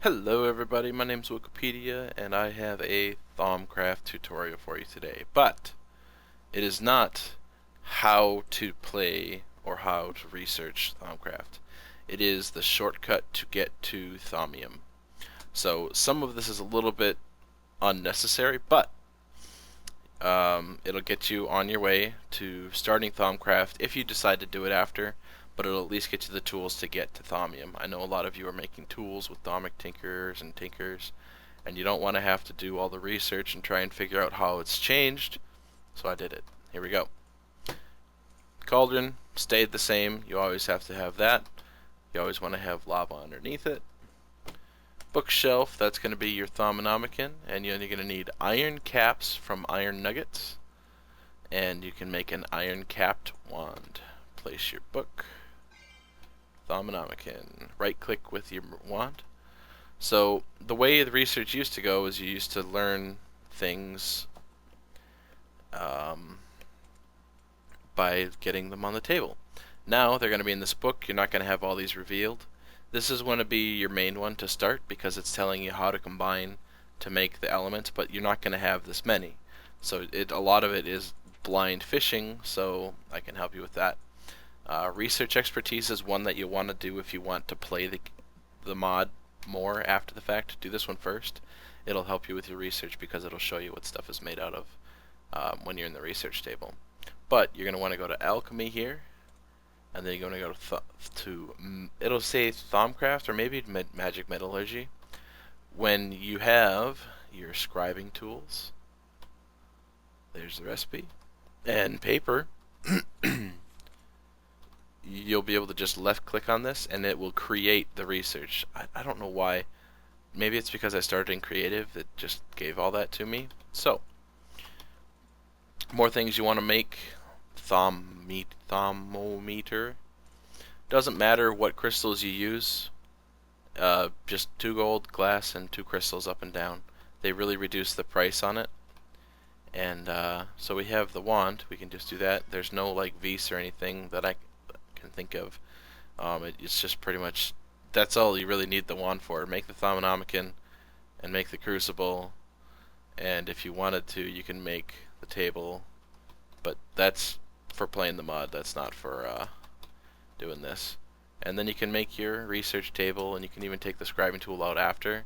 Hello everybody, my name's Wukepedia and I have a Thaumcraft tutorial for you today. But it is not how to play or how to research Thaumcraft. It is the shortcut to get to Thaumium. So some of this is a little bit unnecessary, but it'll get you on your way to starting Thaumcraft if you decide to do it after, but it'll at least get you the tools to get to Thaumium. I know a lot of you are making tools with Thaumic Tinkerers and Tinkers, and you don't want to have to do all the research and try and figure out how it's changed, so I did it. Here we go. Cauldron stayed the same. You always have to have that. You always want to have lava underneath it. Bookshelf, that's going to be your Thauminomicon, and you're going to need iron caps from iron nuggets, and you can make an iron capped wand. Place your book, Thauminomicon, right click with your wand. So the way the research used to go is you used to learn things by getting them on the table. Now they're going to be in this book. You're not going to have all these revealed. This is going to be your main one to start because it's telling you how to combine to make the elements, but you're not going to have this many. So a lot of it is blind fishing, so I can help you with that. Research expertise is one that you want to do if you want to play the mod more after the fact. Do this one first. It'll help you with your research because it'll show you what stuff is made out of when you're in the research table. But you're going to want to go to alchemy here, and then you're going to go to it'll say Thaumcraft or maybe magic metallurgy. When you have your scribing tools, there's the recipe, and paper, you'll be able to just left click on this and it will create the research. I don't know why. Maybe it's because I started in creative that just gave all that to me. So, more things you want to make. Thermometer. Doesn't matter what crystals you use. Just 2 gold, glass, and 2 crystals up and down. They really reduce the price on it. And so we have the wand. We can just do that. There's no like vis or anything that I can think of. It's just pretty much that's all you really need the wand for. Make the Thauminomicon and make the crucible. And if you wanted to, you can make the table. But that's for playing the mod. That's not for doing this. And then you can make your research table, and you can even take the scribing tool out after.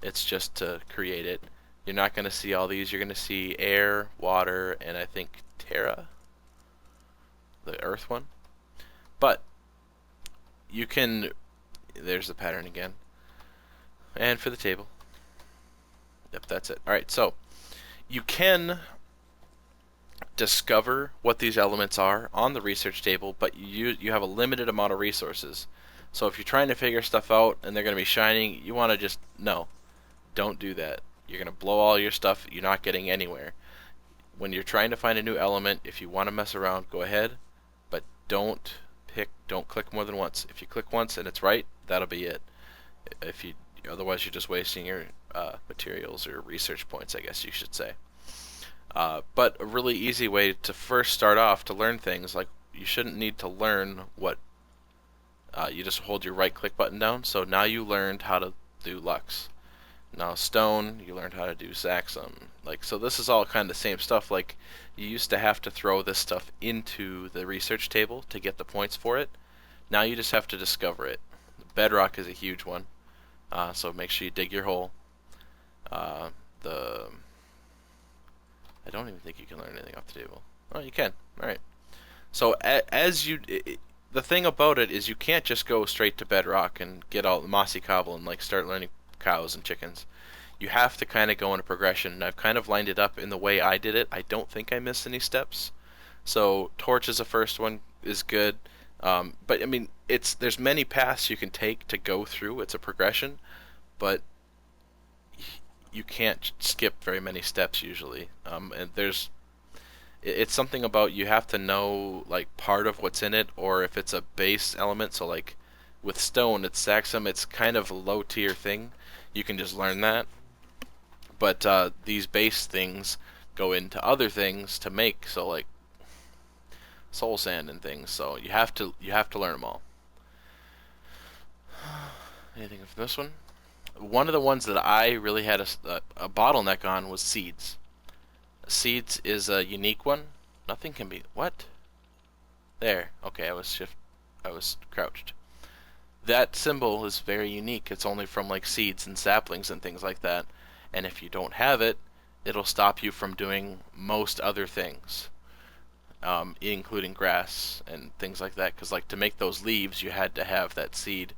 It's just to create it. You're not going to see all these. You're going to see air, water, and I think Terra, the earth one. But you can, there's the pattern again. And for the table. Yep, that's it. Alright, so you can discover what these elements are on the research table, but you have a limited amount of resources. So if you're trying to figure stuff out and they're going to be shining, you want to just, no, don't do that. You're going to blow all your stuff. You're not getting anywhere. When you're trying to find a new element, if you want to mess around, go ahead, but don't click more than once. If you click once and it's right, that'll be it. Otherwise you're just wasting your materials or research points, I guess you should say. But a really easy way to first start off to learn things, like you shouldn't need to learn what you just hold your right click button down. So now you learned how to do Lux. Now stone, you learned how to do Saxum. So this is all kind of the same stuff. Like you used to have to throw this stuff into the research table to get the points for it. Now you just have to discover it. Bedrock is a huge one. So make sure you dig your hole. I don't even think you can learn anything off the table. Oh, you can. Alright. So the thing about it is you can't just go straight to Bedrock and get all the mossy cobble and start learning cows and chickens. You have to kind of go in a progression, and I've kind of lined it up in the way I did it. I don't think I missed any steps. So torch is the first one, is good. But I mean, there's many paths you can take to go through. It's a progression, but you can't skip very many steps usually. And it's something about you have to know part of what's in it, or if it's a base element. So with stone, it's Saxum. It's kind of a low tier thing. You can just learn that. But these base things go into other things to make. So soul sand and things. So you have to learn them all. Anything from this one? One of the ones that I really had a bottleneck on was seeds. Seeds is a unique one. Nothing can be what? There. Okay, I was crouched. That symbol is very unique. It's only from like seeds and saplings and things like that. And if you don't have it, it'll stop you from doing most other things, including grass and things like that. Because like to make those leaves, you had to have that seed,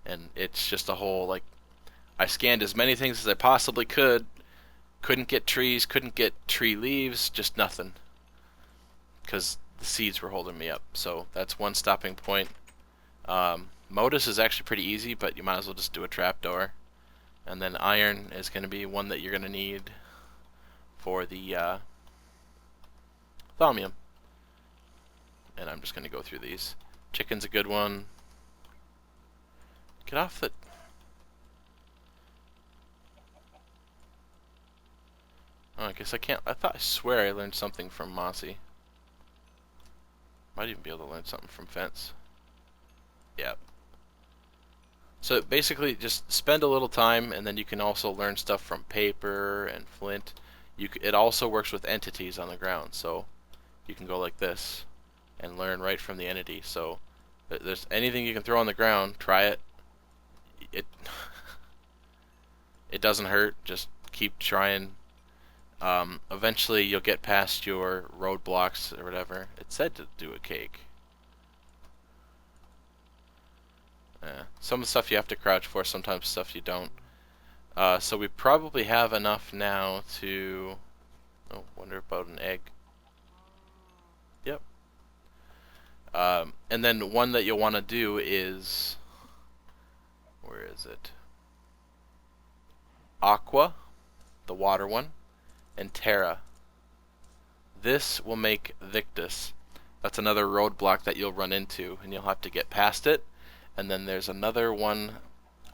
and it's just a whole like I scanned as many things as I possibly could. Couldn't get trees, couldn't get tree leaves, just nothing. Because the seeds were holding me up. So that's one stopping point. Modus is actually pretty easy, but you might as well just do a trapdoor. And then iron is going to be one that you're going to need for the Thaumium. And I'm just going to go through these. Chicken's a good one. Get off the... Oh, I guess I can't... I swear I learned something from Mossy. Might even be able to learn something from Fence. Yep. So basically, just spend a little time, and then you can also learn stuff from paper and flint. It also works with entities on the ground, so you can go like this and learn right from the entity. So there's anything you can throw on the ground, try it. It it doesn't hurt. Just keep trying. Eventually, you'll get past your roadblocks or whatever. It said to do a cake. Some of the stuff you have to crouch for, sometimes stuff you don't. So we probably have enough now to... Oh, wonder about an egg. Yep. And then one that you'll want to do is... Where is it? Aqua, the water one, and Terra. This will make Victus. That's another roadblock that you'll run into, and you'll have to get past it. And then there's another one,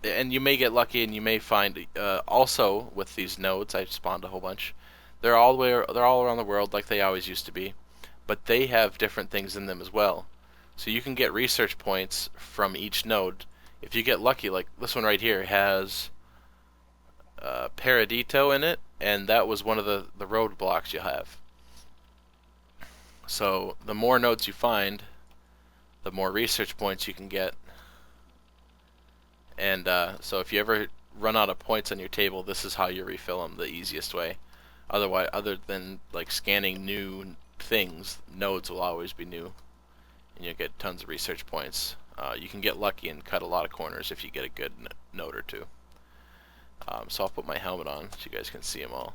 and you may get lucky, and you may find also with these nodes. I spawned a whole bunch. They're all around the world like they always used to be, but they have different things in them as well. So you can get research points from each node. If you get lucky, like this one right here has Paradito in it, and that was one of the roadblocks you have. So the more nodes you find, the more research points you can get. And so if you ever run out of points on your table, this is how you refill them the easiest way. Otherwise, other than like scanning new things, nodes will always be new, and you'll get tons of research points. You can get lucky and cut a lot of corners if you get a good node or two. So I'll put my helmet on so you guys can see them all.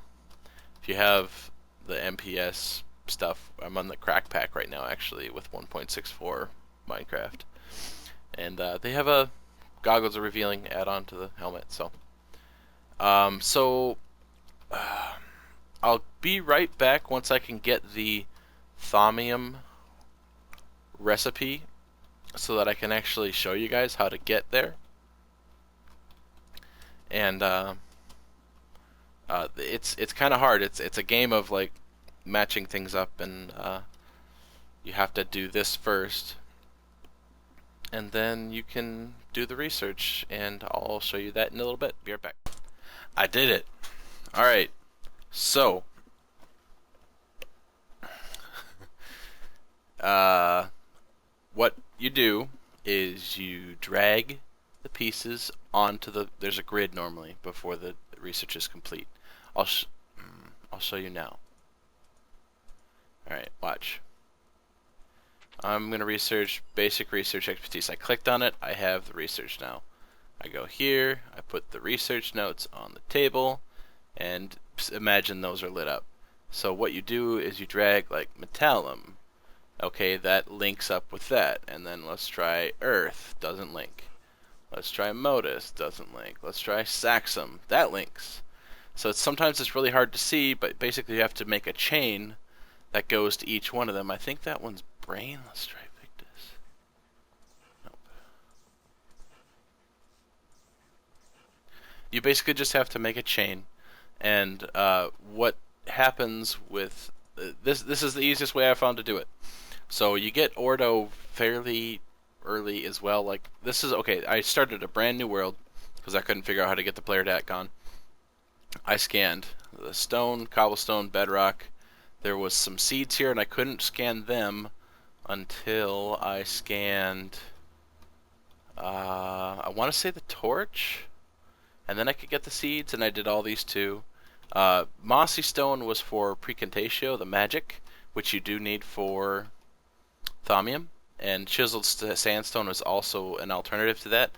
If you have the MPS stuff, I'm on the crack pack right now actually with 1.64 Minecraft, and they have a goggles are revealing add-on to the helmet. So I'll be right back once I can get the Thaumium recipe so that I can actually show you guys how to get there. And it's kind of hard. It's a game of like matching things up, and you have to do this first, and then you can do the research, and I'll show you that in a little bit. Be right back. I did it. Alright, so what you do is you drag the pieces onto the... There's a grid normally before the research is complete. I'll show you now. Alright, watch. I'm going to research basic research expertise. I clicked on it. I have the research now. I go here. I put the research notes on the table, and imagine those are lit up. So what you do is you drag like Metallum. Okay, that links up with that. And then let's try Earth. Doesn't link. Let's try Modus. Doesn't link. Let's try Saxum. That links. So sometimes it's really hard to see, but basically you have to make a chain that goes to each one of them. I think that one's brain. Let's try Victus. Nope. You basically just have to make a chain, and what happens with this is the easiest way I found to do it. So you get Ordo fairly early as well. Like this is okay. I started a brand new world, because I couldn't figure out how to get the player dat gone. I scanned the stone, cobblestone, bedrock. There was some seeds here, and I couldn't scan them until I scanned, I want to say the torch, and then I could get the seeds, and I did all these too. Mossy stone was for precontatio, the magic, which you do need for Thaumium, and chiseled sandstone is also an alternative to that.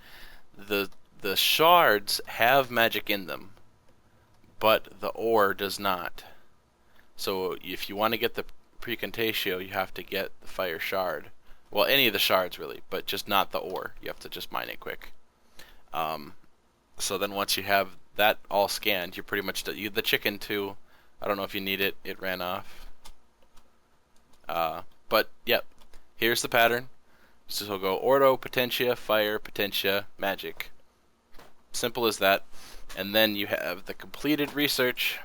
The shards have magic in them, but the ore does not. So if you want to get the precontatio, you have to get the fire shard. Well, any of the shards really, but just not the ore. You have to just mine it quick. So then once you have that all scanned, you're pretty much done. The chicken too. I don't know if you need it. It ran off. But yep, here's the pattern. So we'll go ordo, potentia, fire, potentia, magic. Simple as that. And then you have the completed research,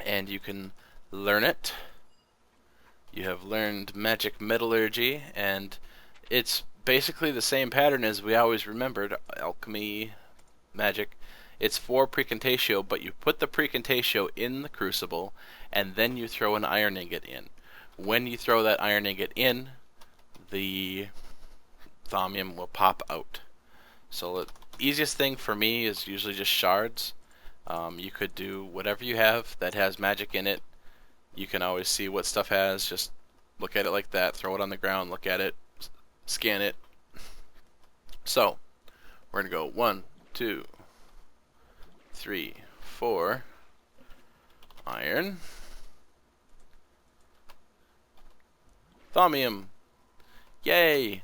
and you can learn it. You have learned magic metallurgy, and it's basically the same pattern as we always remembered. Alchemy, magic. It's for precontatio, but you put the precontatio in the crucible, and then you throw an iron ingot in. When you throw that iron ingot in, the Thaumium will pop out. So the easiest thing for me is usually just shards. You could do whatever you have that has magic in it. You can always see what stuff has. Just look at it like that, throw it on the ground, look at it, scan it. So we're gonna go 1, 2, 3, 4 iron, Thaumium. Yay!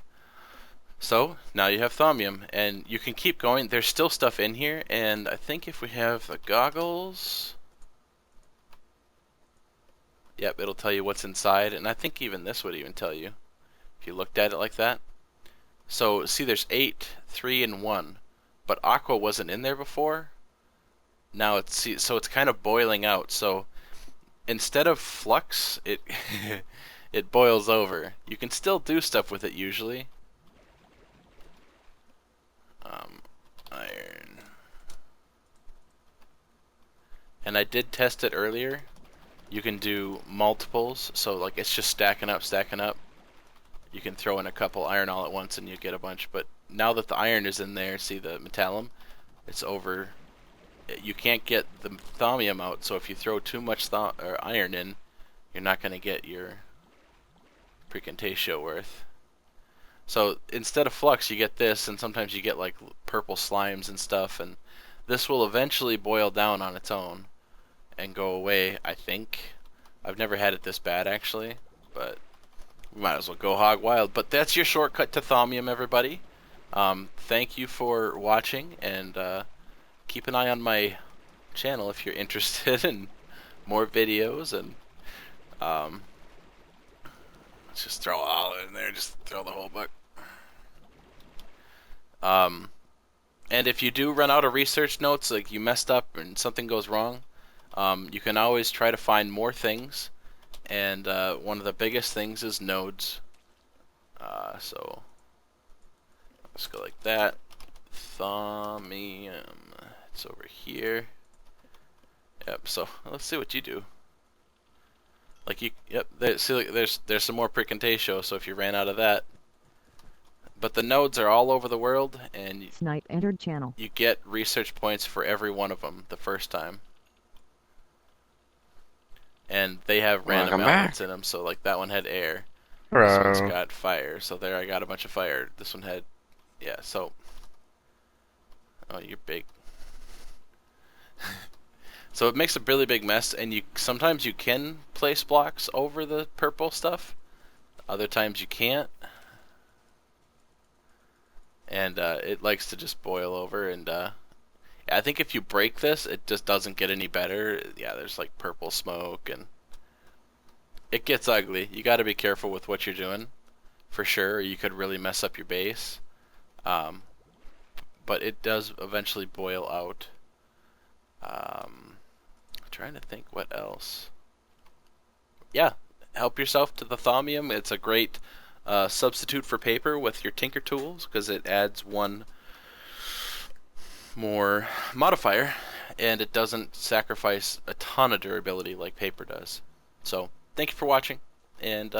So now you have Thaumium, and you can keep going. There's still stuff in here, and I think if we have the goggles, yep, it'll tell you what's inside, and I think even this would even tell you if you looked at it like that. So see, there's 8, 3, and 1, but aqua wasn't in there before. Now so it's kind of boiling out. So instead of flux, it it boils over. You can still do stuff with it usually. Iron. And I did test it earlier. You can do multiples, so like it's just stacking up, stacking up. You can throw in a couple iron all at once and you get a bunch, but now that the iron is in there, see the metallum, it's over. You can't get the Thaumium out, so if you throw too much iron in, you're not going to get your precontatio worth. So instead of flux, you get this, and sometimes you get like purple slimes and stuff, and this will eventually boil down on its own and go away, I think. I've never had it this bad actually, but we might as well go hog wild. But that's your shortcut to Thaumium, everybody. Thank you for watching, and keep an eye on my channel if you're interested in more videos. And let's just throw all in there, just throw the whole book. And if you do run out of research notes, like you messed up and something goes wrong, you can always try to find more things. And one of the biggest things is nodes. So let's go like that. Thaumium. It's over here. Yep. So let's see what you do. Like yep. See, like, there's some more precontatio. So if you ran out of that, but the nodes are all over the world, and Snipe entered channel. You get research points for every one of them the first time. And they have random elements in them. So like that one had air. This one's got fire. So there, I got a bunch of fire. This one had, yeah. So, oh, you're big. So it makes a really big mess, and sometimes you can place blocks over the purple stuff. Other times you can't. And it likes to just boil over, and I think if you break this, it just doesn't get any better. Yeah, there's like purple smoke, and it gets ugly. You got to be careful with what you're doing, for sure. Or you could really mess up your base. But it does eventually boil out. I'm trying to think what else. Yeah, help yourself to the Thaumium. It's a great substitute for paper with your tinker tools, because it adds one more modifier, and it doesn't sacrifice a ton of durability like paper does. So thank you for watching, and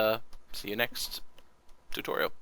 see you next tutorial.